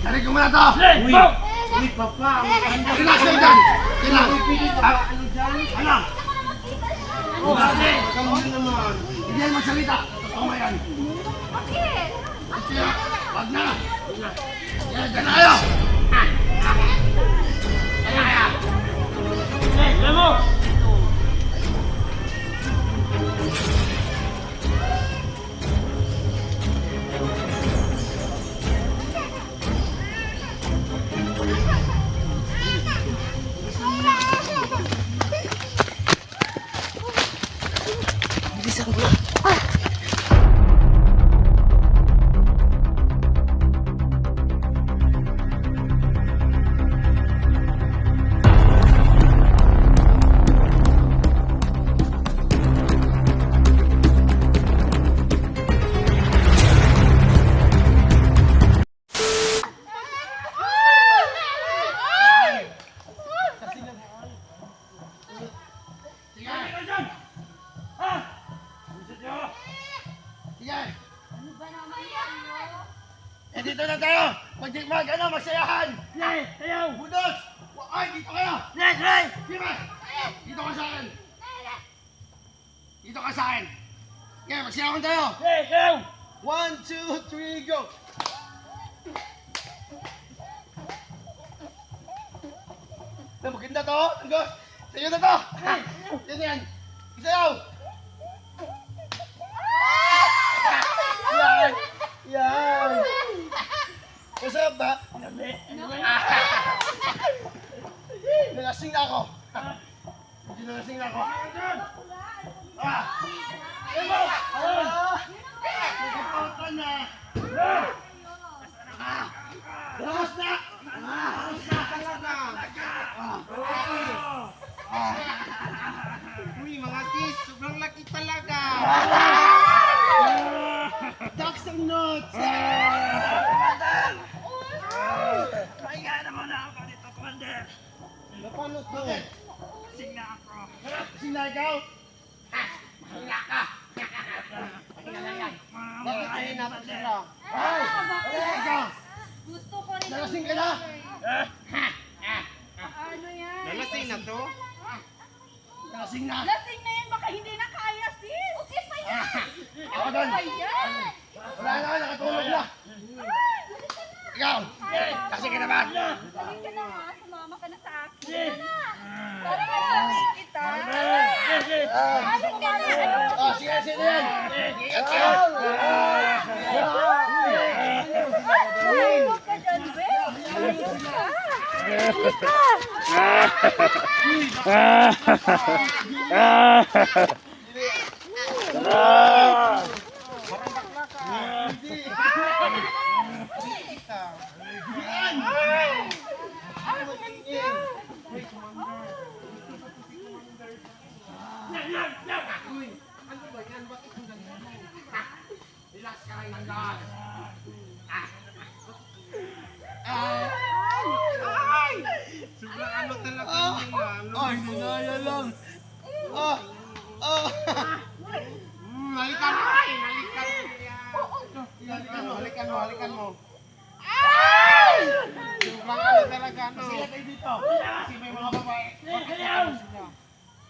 Tarik ko muna to! Uy! Uy, papa! Relax kayo dyan! Kailang! Ano dyan? Ano? Grabe! Kamusta naman? Hindi yan magsalita! Totoo mo yan! Bakit? Kaya, wag na! Yan, dyan na kayo! Alam mo! Sige! Sige! Ano ba naman yan? Eh, dito na tayo! Magsayahan! Nay! Ayaw! Budos! Ay, dito kayo! Nay! Nay! Sige! Dito ka sa akin! Dito ka sa akin! Okay, magsayahan tayo! Nay! Ayaw! 1, 2, 3, go! Na maganda to! Anggos! Sa'yo na to! Yan yan! Isayaw! Yan! Yan! Masarap ba? Nalasing na ako! Hindi nalasing na ako! Ah! Emo! Ah! Nagkapautan na! Ah! Bawas na! Bawas na talaga! Uy, mga sis! Sobrang laki talaga! Ducks and nuts! Kaya naman ako dito, Commander! Paano to? Sing na ako! Kasing na ikaw? Mahina ka! Mahina na yan! Bakit kanina pa sila? Ay! Ay! Ikaw! Gusto ko rin. Nalasing ka na? Ano yan? Nalasing na to? Nalasing na! Lasing na yan, baka hindi na kaya, sis. Okay pa yan. Ako doon! Pa yan. Wala na, nakatulog na! Ikaw! Kasi ka naman! Galing ka na nga, sumama ka na sa akin. Para malamin kita. Aling ka na. Oh, sige, sige yan! Ingat ka! Huwag ka dyan, be. Relax ka lang ng daan! Sobrang ano talaga nila? Ay, nanaya lang! Ah! Ah! Halikan mo! Halikan mo! Halikan mo! Sobrang ano talaga, no? Sila kayo dito! Kasi may mga babae! Bakit ayaw sila?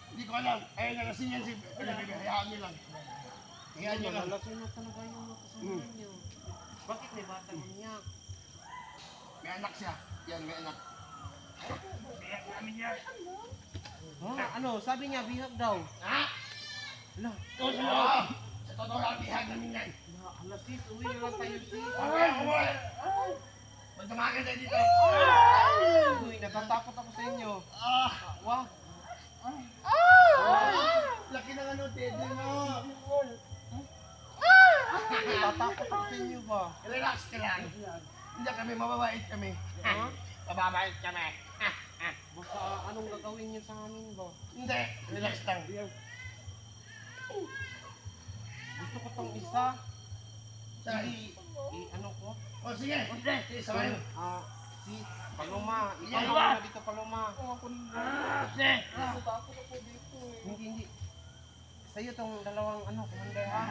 Hindi ko alam. Ayun, nalasing yan si... Hayaan nyo lang. Hayaan nyo lang. Nalasing na talaga yung mga kasama niyo. Bakit may bata niya? May anak siya. Yan, may anak. Ha? Ano? Sabi niya, bihag daw. Ha? Ala, Oo! Sa totoo lang, bihag namin yan. ala sis, uwi na lang tayo sis. Okay, umuwi! Magdamagan tayo dito. Uy, natatakot ako sa inyo. Ah! Wah, Laki ng ano, teddy mo. natatakot ako sa inyo ba? Relax ka lang. Hindi kami, mababait kami. Ha? Mababait kami. Basta anong gagawin niyo sa amin ba? Hindi, relax lang. Gusto ko tong isa. Saan? Ano ko? O sige, sige, sabay mo. Si Paloma. Ikaw Yeah. na dito, Paloma. Sige. Hindi. Sa'yo tong dalawang ano, Commander ha?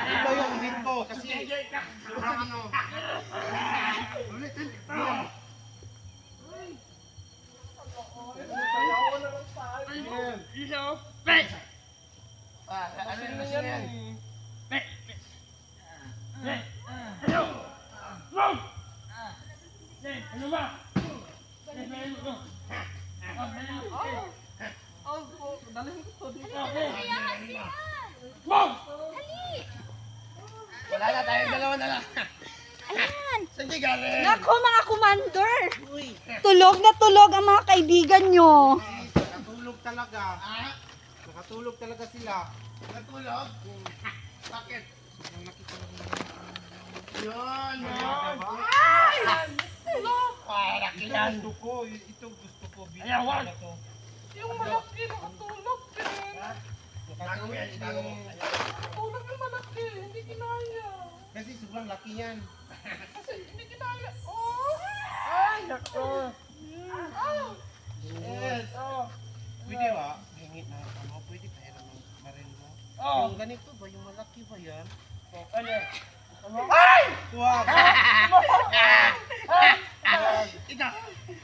Ito yung hit ko kasi Sige, ka. sobrang ano. Ulitin. Wala na tayo, dalawa na lang. Ayan. Saan kayo galing? Nako mga commander. Tulog na tulog ang mga kaibigan nyo. Nakatulog talaga. Ah, Nakatulog talaga sila. natulog? Bakit? Sobrang laki talaga. Yun. Para Ito kilan. gusto ko. Ito gusto ko. Ayan, wag. Na to. Yung malaki nakatulog din. Itago mo yan, itago mo. Tulog yung malaki, hindi kinaya. Kasi sobrang laki yan. Kasi hindi kinaya. Oh! Ay, nako. Yes. Pwede ba? Hingit na ano, pwede kaya naman baril mo. Yung ganito ba? Yung malaki ba yan? Ay! Wag! Ito.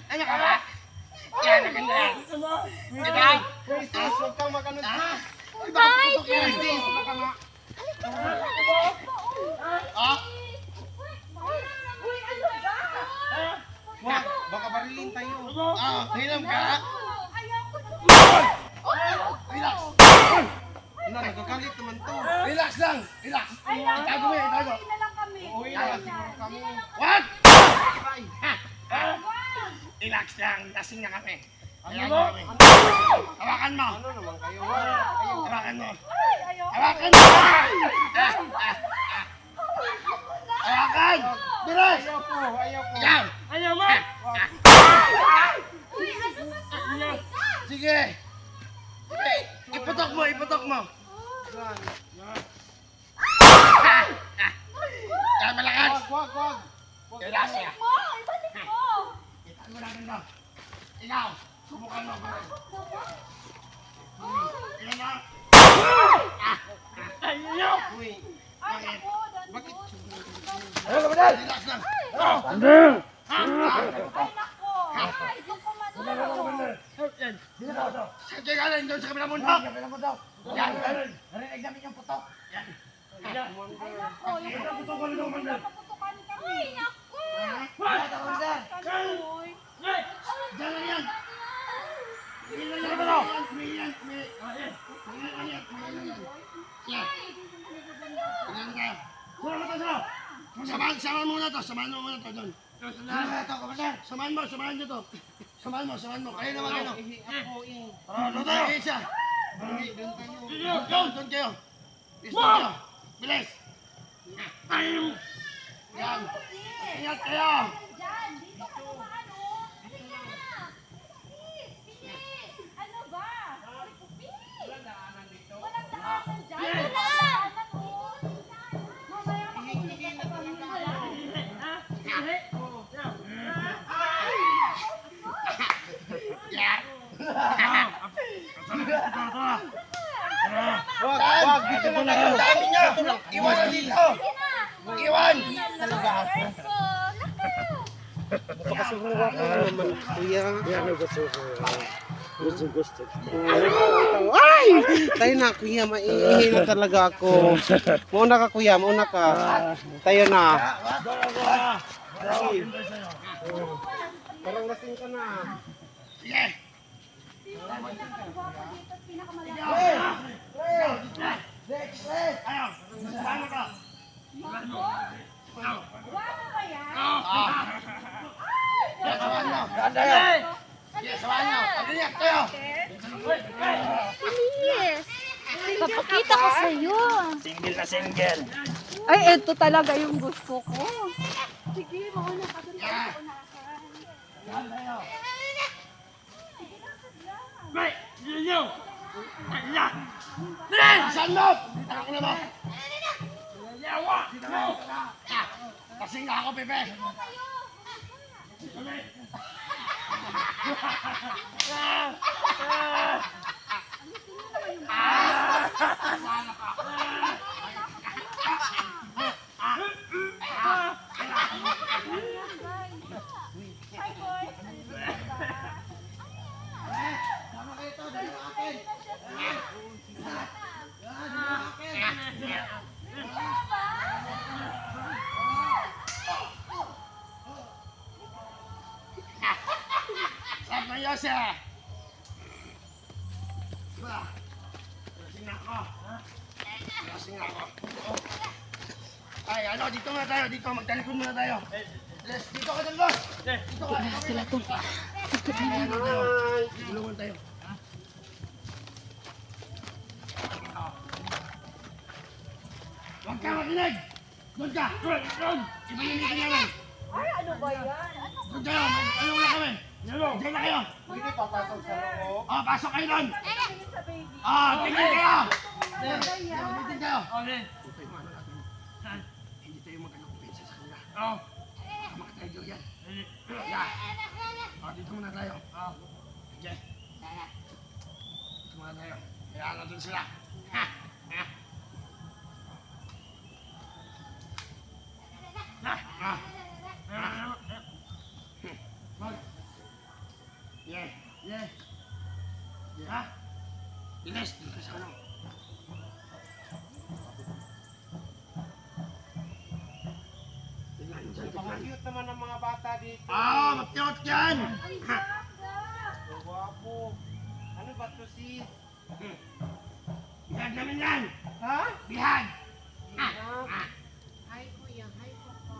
Ano ka ba? Yan, maganda yan. Ito. Princess, huwag kang magano. Ah? Ay, bakit putok yan? Princess, baka ma... Ah? Uy, ano ba? Wag! Baka barilin tayo. Ah, hilam ka? Ayoko Relax. Ano, nagagalit naman to. Relax lang. Relax. Itago mo yan, itago. na lang kami. Uwi na siguro kami. What? Ay! Relax lang. Lasing na kami. Ayan mo? kami. Hawakan mo. Ano naman kayo? Wag! Hawakan mo. Ay, ayoko. Hawakan mo. Hawakan. Bilis. Ayaw ko! Ayaw ko! Ikaw. Ayaw mo! Uy, ano ba to? Sige. Sige. Iputok mo, iputok mo. Yan. Kaya malakas. Wag! Wag! Relax ya. Mo, ibalik mo. Itago natin to. Ikaw. Subukan mo. Iyan na. Ayaw! Uy! Ay, ako, Bakit? Relax lang. Ay, nako. Ay, ito commander. Saan kayo galing? Doon sa kabilang mundo. Yan. Narinig namin yung putok. Yan. Ay, nako. Yung paputukan kami. Ay, nako. Uy. Diyan lang yan. Umiilan lang yan. Umiilan. Umiilan yan. Yan. Yan ka. Samahan muna to. Samahan mo muna to doon. Samahan nyo to. Samahan mo. Kayo naman kayo. Ako eh. Doon tayo. Isa. Doon tayo. Doon kayo. Doon kayo. Bilis. Yan. Ingat kayo. Diyan, dito ka naman, oh. Halika na. Bilis. Ano ba? Walang daanan dyan. Walang daanan, oh. Mamaya makikita ka pa. Yan. Wag! Wag! Dito na kayo. Dami niya. Iwan na dito. Iwan. Talaga ako. Napakasuhuwa ko naman, kuya. Gusto. Ay! Tayo na, kuya. Maiihi na talaga ako. Mauna ka, kuya. Mauna ka. Tayo na. Parang lasing ka na. Sige. Ayaw. Samahan mo to. Ayaw. Wala ba yan? Yan, samahan mo. Yes, samahan nyo. Pag-ingat kayo. Yes. Papakita ko sa iyo. Single na single. Ay, ito talaga yung gusto ko. Sige, mauna ka doon. Yan. Unahan. Yan kayo. Sige lang, sagla. Saan mo? Dito ako na mo. Dito na. Kasing nga ako, Pepe. Hi, boys. Tama kayo to. Dito sa akin. Mang Yose! Ba? Lasing ako. Lasing ako. Ay, ano, dito muna tayo. Dito, magtalikod muna tayo. Les, dito ka dito. Dito ka. Sila to. Tulungan tayo. Huwag ka makinig! Doon ka! Doon! Ibalinitin namin! Ay, ano ba yan? Doon kayo! Ano na kami? Diyan na kayo! Hindi papasok sa loob. Oh, pasok kayo doon! Tingin sa baby. Oh, tingin kayo! Ano yan? Tingin kayo! Ito yung ano natin. Hindi tayo magkalupit sa kanila. Tama ka tayo dyan. Yeah. Oh, dito muna tayo. Diyan. Dito muna tayo. Kaya natin sila. Ha! Ha! Yeah. Yeah. Ha? Bilis, dito sa ano. Mga cute naman ang mga bata dito. Mag-cute yan! Ha! Guwapo. Ano ba to sis? Bihag namin yan! Ha? Bihag! Hi kuya, hi papa.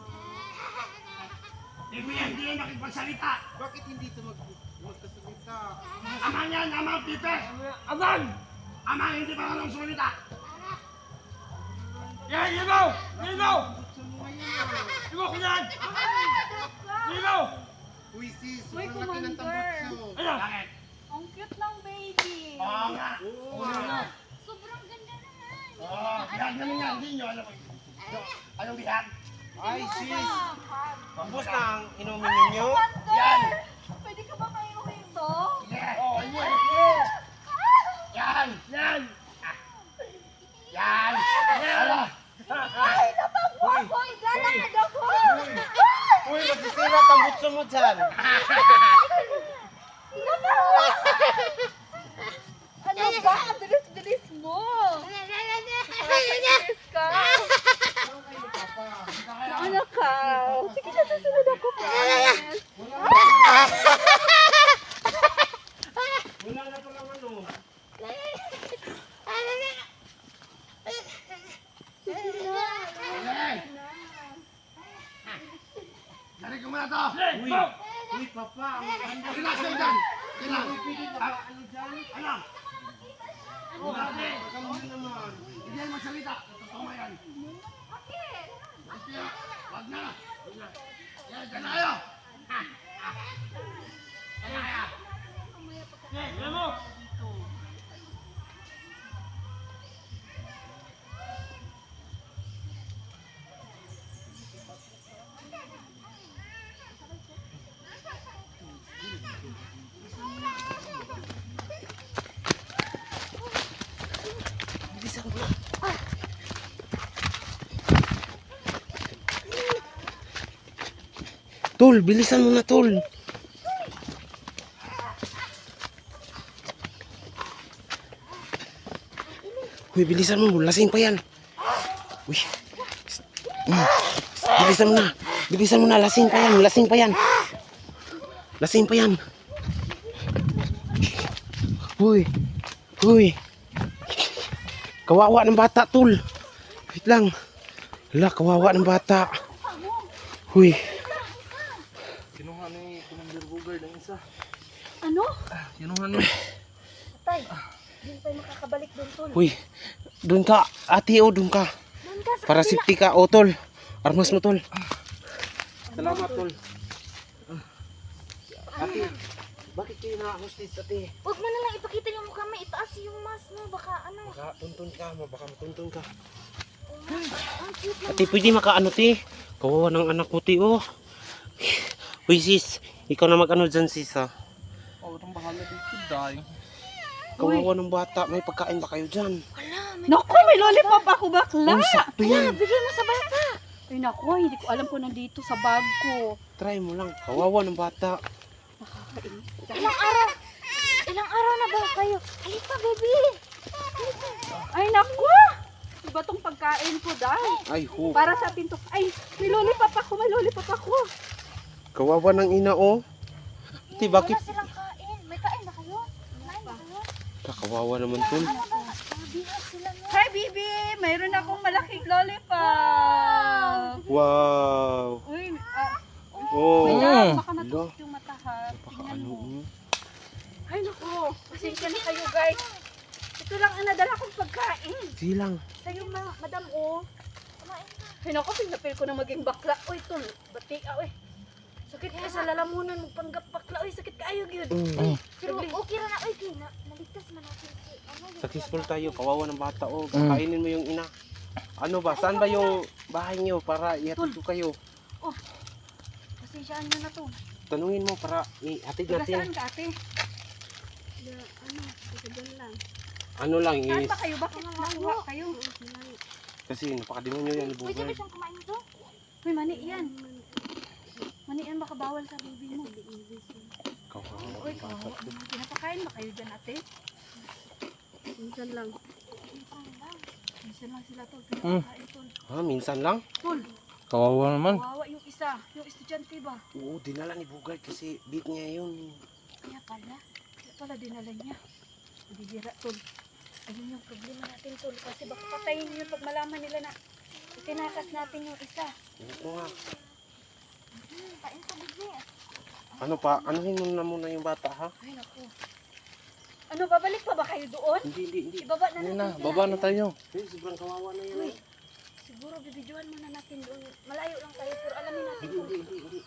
Hindi mo yan, hindi yan makipagsalita! Bakit hindi ito magkasalita? Amang yan, amang pipe! Amang! Amang hindi pa lang sumalita! Yan, limaw! Limaw! Gusto mo ngayon. Limaw ka yan! Limaw! Uy sis, Uy, sobrang laki ng Commander. tambutso. Ano? Bakit? Ang cute ng baby. Oo nga! Oo. Sobrang ganda naman. Bihag namin yan, hindi nyo alam. Anong bihag? Ay sis, Ah, ubos na ang inumin ninyo. Yan! Pwede ka ba kainuhin to? Sige! Yan! Yan! Yan! Ano? Ay, napabuhay ko. Lalakad ako. Uy, masisira tambutso mo dyan. Ano ba? Ang bilis-bilis mo. Nakakainis ka. Ano ka? Sige na, susunod ako. Promise. Wala na palang ano. Hey! Dari ko muna to! Uy, uy papa, ang Relax kayo dyan! Relax! pwede ka ba ano dyan? Ano? Grabe! Kamo naman. Hindi yan magsalita. Totoo mo yan. Bakit? Hindi. Wag na. Wag na. Yan, dyan na kayo! Ha! Ha! Dyan na kayo! Alam mo! Tol, bilisan mo na tol. Uy, bilisan mo, lasing pa yan. Uy. Bilisan mo na. Bilisan mo na, lasing pa yan, lasing pa yan. Lasing pa yan. Uy. Uy. Kawawa ng bata, tol. Wait lang. Hala, kawawa ng bata. Uy. Kinuha ni Commander Bugard ang isa. Ano? Kinuha ni... Tay, hindi tayo makakabalik doon, tol. Uy. Doon ka, ate o, doon ka. Doon ka sa Para kabila. safety ka, o tol. Armas mo, tol. Salamat, tol. Ate, bakit kayo na-hostage, ate? Huwag mo na lang ipakita yung mukha mo. Itaas yung mask mo. Baka ano. Baka tuntun ka, baka matuntun ka. Ang cute naman. Ate, pwede makaano, te? Kawawa ng anak mo, te, oh. Uy, sis. Ikaw na mag-ano dyan, sis, ha? Oh, itong bahala dito, dahil. Kawawa ng bata. May pagkain ba kayo dyan? Naku, may lollipop ako bakla. Uy, sakto yan. Bigyan mo sa bata. Ay naku, hindi ko alam kung nandito sa bag ko. Try mo lang. Kawawa ng bata. Nakakainis. Ilang araw na ba kayo? Halika, baby. Ay naku. Iba tong pagkain ko, dahil. Ay, ho. Para sa atin to. Ay, may lollipop ako, may lollipop ako. Kawawa ng ina, oh. Ate, bakit? Wala silang kain. Kawawa naman tol. Hi, baby! Mayroon akong malaking lollipop! Wow. Uy, Oh. wait lang, baka Hala. matusok yung mata ha. Baka Tingnan ano. mo. Ay, naku. Pasensya na kayo, guys. Ito lang ang nadala kong pagkain. Silang. Sa'yo, madam, oh. Ay, naku, pinapil ko na maging bakla. Uy, tol, bati, uy. Sakit ka sa lalamunan mo, panggap bakla. Uy, sakit ka ayog yun. Pero okay ra na oy kay na naligtas man natin si ano. Successful tayo. Kawawa ng bata. Oh, kainin mo yung ina. Ano ba? Saan ba yung bahay niyo para ihatid ko kayo? Pasensyaan nyo na to. Tanungin mo para ihatid Taga natin. saan ka, ate? Ano, kagagan lang. Ano lang Saan is ba kayo? Bakit nakuha kayo? kasi napakademonyo yan ni Pwede ba Bugay. siyang kumain ito? Uy, mani yan. Mani yan, baka bawal sa baby mo. Kawawa. Uy, kawawa. Pinapakain ba kayo dyan, ate? Minsan lang. Minsan lang sila, tol. Pinapakain, tol. Ha, minsan lang? Tol, Kawawa naman. kawawa yung isa. Yung estudyante ba? Oo, dinala ni Bugay kasi beat niya yun. Kaya pala dinala niya. Bibira, tol. Ayun yung problema natin, tol. Kasi baka patayin yun pag malaman nila na itinakas natin yung isa. Oo nga. Kain ka bigla. Ano pa? Anuhin mo na muna yung bata ha? Ay, naku. Ano, babalik pa ba kayo doon? Hindi. Ibaba na Hindi natin na, sila. baba na tayo. Hey, sobrang kawawa na yan Uy, eh. siguro bibidyohan muna natin doon. Malayo lang tayo, pero alamin natin Hindi, kung hindi.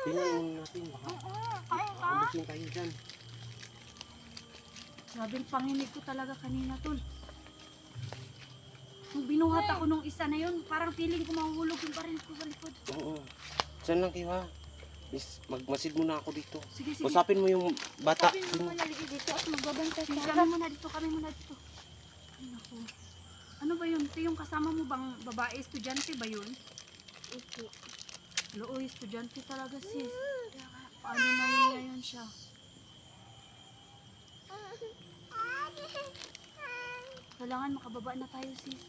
Tingnan muna natin. Baka Kain ka. abusin tayo dyan. grabing panginig ko talaga kanina, tol. Nung binuhat ako nung isa na yun, parang feeling ko mahuhulog yung baril ko sa likod. Oo. Diyan lang kayo ha. Magmasid muna ako dito. Sige, sige. Usapin mo yung bata. Sabi mo naligid dito at magbabantay Sige, ka. kami muna dito, kami muna dito. Ay, naku. Ano ba yun? Ito yung kasama mo bang babae, estudyante ba yun? Opo. Looy, estudyante talaga sis. Paano na yun ngayon siya? Kailangan makababa na tayo sis.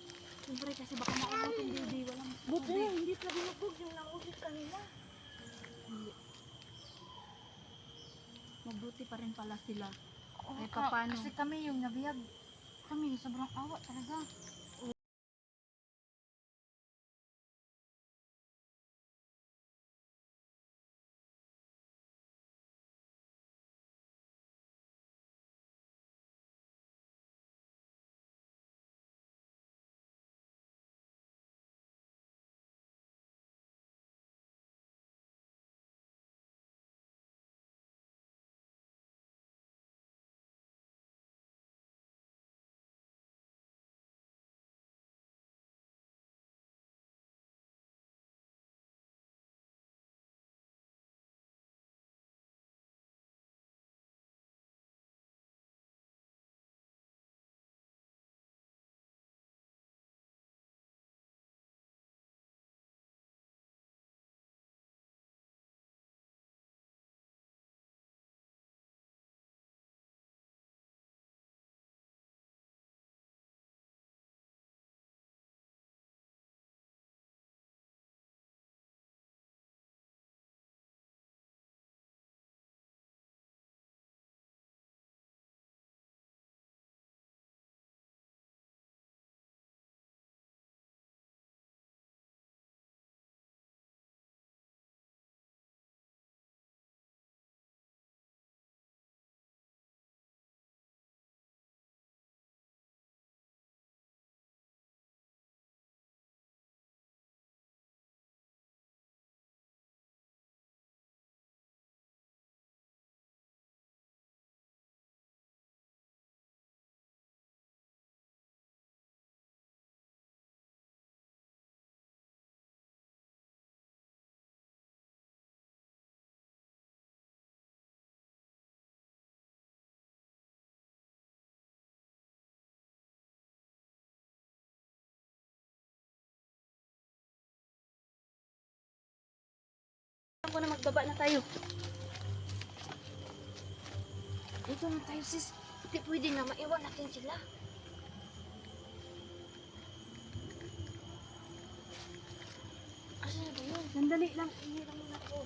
Siyempre kasi baka maulot yung baby. Walang Buti tubig. hindi ka binubog yung nangusip kanina. Mabuti pa rin pala sila. Oo, Kahit paano. Kasi kami yung nabiyag. Kami sobrang awa talaga. Ako na magbaba na tayo. Dito na tayo sis. Hindi pwede na maiwan natin sila. Asa na ba yun? Sandali lang. Ihira muna ako.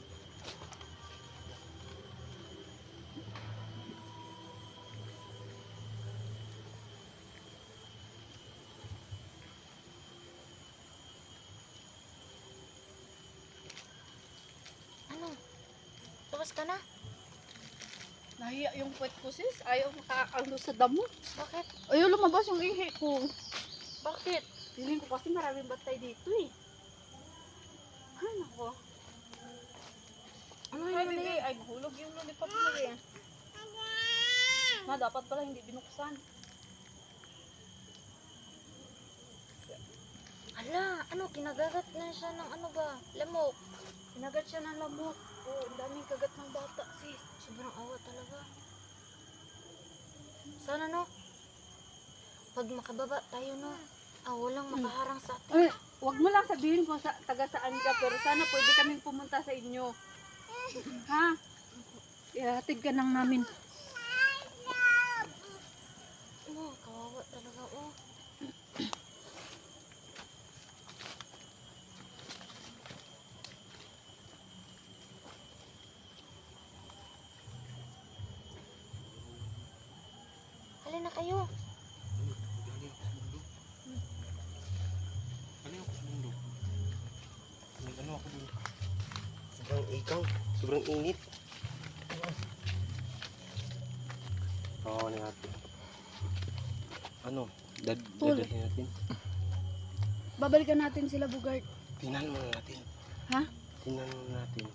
Lumabas ka na. Nahiya yung puwet ko sis. Ayaw makakalo sa damo. Bakit? Ayaw lumabas yung ihi ko. Bakit? Feeling ko kasi maraming batay dito eh. Ay nako. Ano Ay yun bibi, eh? ay nahulog yung lollipop mo eh. Ma, dapat pala hindi binuksan. Hala, ano, kinagagat na siya ng ano ba? Lamok. Kinagat siya ng lamok. Oh, ang daming kagat ng bata sis. Sobrang awa talaga. Sana no, pag makababa tayo no, walang makaharang sa atin. Ay, wag mo lang sabihin kung taga saan ka, pero sana pwede kaming pumunta sa inyo. Ha? Ihatid ka lang namin. Kawawa talaga oh. Halina kayo. Galing ako sa mundo. Ano ako dun? Sobrang ikaw. Sobrang init. Oo, natin. Ano? Tol. Dadalhin natin. Babalikan natin sila, Bugard. Tingnan muna natin. Ha? Tingnan muna natin.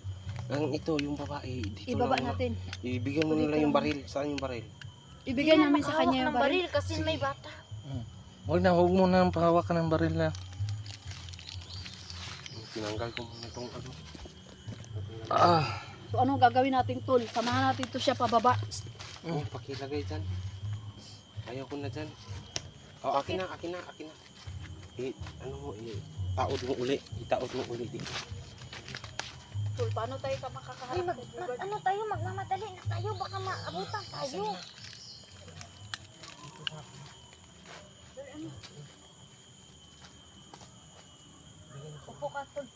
Ang ito, yung babae. Dito Ibaba lang, natin. Ibigyan mo nila yung baril. Saan yung baril? Ibigay namin sa Makahawak kanya yung ng baril kasi may bata. Huwag mo na pahawakan ng baril na. Tinanggal ko muna itong ano. So anong gagawin natin, Tol? Samahan natin to siya pababa. Oh, pakilagay dyan. Ayaw ko na dyan. Oh, akin na. Ano mo, itaod mo uli. Itaod mo uli dito. Tol, paano tayo ka Ay, makakaharap kay Bugard? ano tayo, magmamadali na tayo. Baka maabutan tayo. Upo ka, Tol.